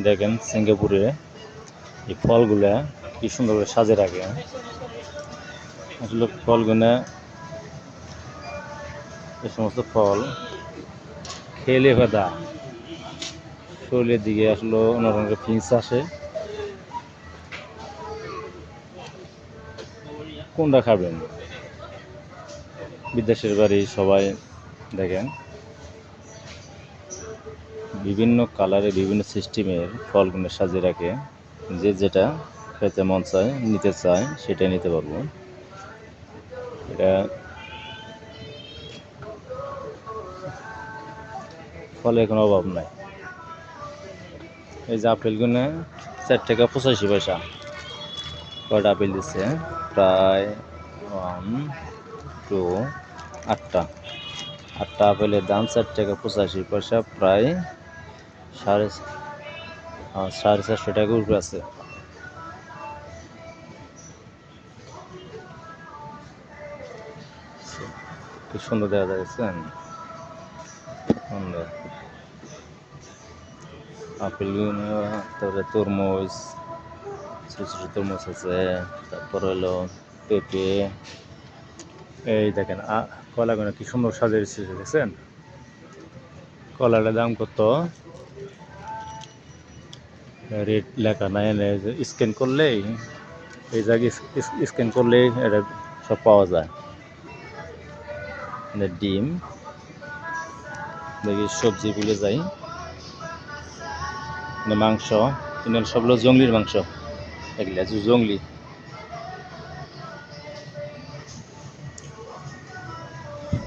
দেখেন সিঙ্গাপুরে এই ফলগুলা কি সুন্দর করে সাজে রাখে। আসলে ফলগুলা, এই সমস্ত ফল খেলে বাদা শরীরের দিকে আসলে অন্যরকম ফিন্স আসে। কোনটা খাবেন? বিদেশের বাড়ি সবাই দেখেন বিভিন্ন কালারে বিভিন্ন সিস্টেমের ফলগুলো সাজিয়ে রাখে। যে যেটা খেতে মন চায় নিতে চায় সেটাই নিতে পারবো। এটা ফলে কোনো অভাব নাই। এই যে আপেলগুলো 4 টাকা 85 পয়সা। কয়টা আপেল দিচ্ছে? প্রায় 1 2 8টা। 8টা আপেলের দাম 4 টাকা 85 পয়সা, প্রায় 450 টাকার উপরে আছে। কি সুন্দর দেখা যাচ্ছেন। সুন্দর আপেলগুলো, তারপরে তরমুজ, ছোটো ছোটো তরমুজ আছে, তারপর হলো পেঁপে। এই দেখেন কলাগুলো কি সুন্দর সাজিয়েছে দেখছেন। কলাটার দাম কত? রেট লেখা নাই, স্ক্যান করলেই এই জায়গায় স্ক্যান করলেই এটা সব পাওয়া যায়। ডিম, দেখি সবজি ভুলে যাই, মাংস, কিন্তু সবগুলো জঙ্গলির মাংস। এগুলা জঙ্গলি।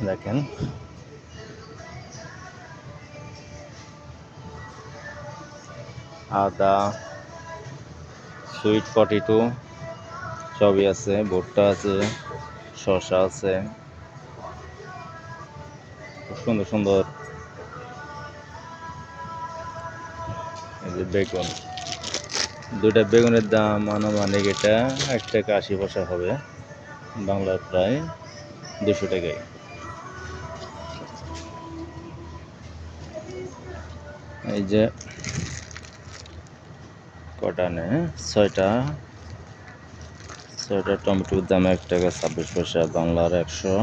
দেখেন আদা, সুইট পটেটো সবই আছে, ভুট্টা আছে, শসা আছে, খুব সুন্দর সুন্দর। এই যে বেগুন, দুইটা বেগুনের দাম আনুমানিক এটা 1 টাকা 80 পয়সা হবে, বাংলার প্রায় 200 টাকায়। এই যে কটা নেই, 6টা টমেটোর দাম 1 টাকা 26 পয়সা, বাংলার 100,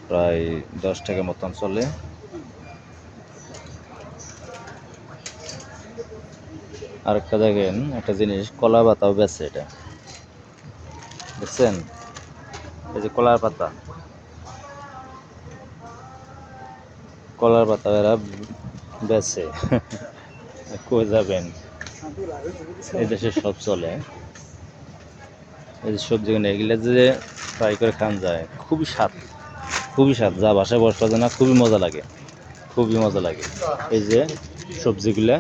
প্রায় 10 টাকা মতন চলে। আরেকটা দেখেন একটা জিনিস, কলা পাতাও বেচে, এটা দেখছেন? এই যে কলার পাতা এরা বেচে। কই যাবেন, এই দেশে সব চলে। এই যে সবজিগুলো এগুলো যে ফ্রাই করে খান যায়, খুবই স্বাদ, যা বাসায় বসা যায় না, খুবই মজা লাগে, খুবই মজা লাগে। এই যে সবজিগুলা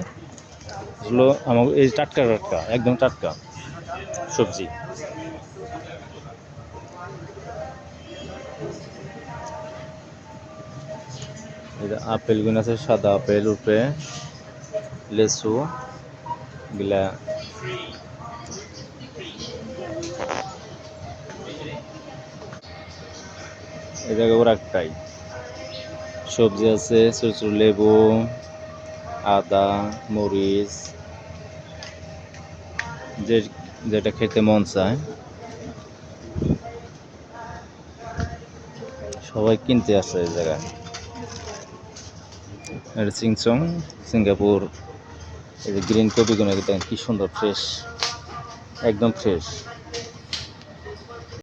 আসলে আমার এই টাটকা একদম টাটকা সবজি। এই যে আপেলগুলো আছে, সাদা আপেল, উপরে লেচু গুলা। এই জায়গায় ওর একটাই সবজি আছে, ছোট ছোট লেবু, আদা, মরিচ, যেটা খেতে মন চায় সবাই কিনতে আসে এই জায়গায়। এটা চিংচং, সিঙ্গাপুর। এই যে গ্রিন কপিগুলো দেখেন কি সুন্দর, ফ্রেশ, একদম ফ্রেশ।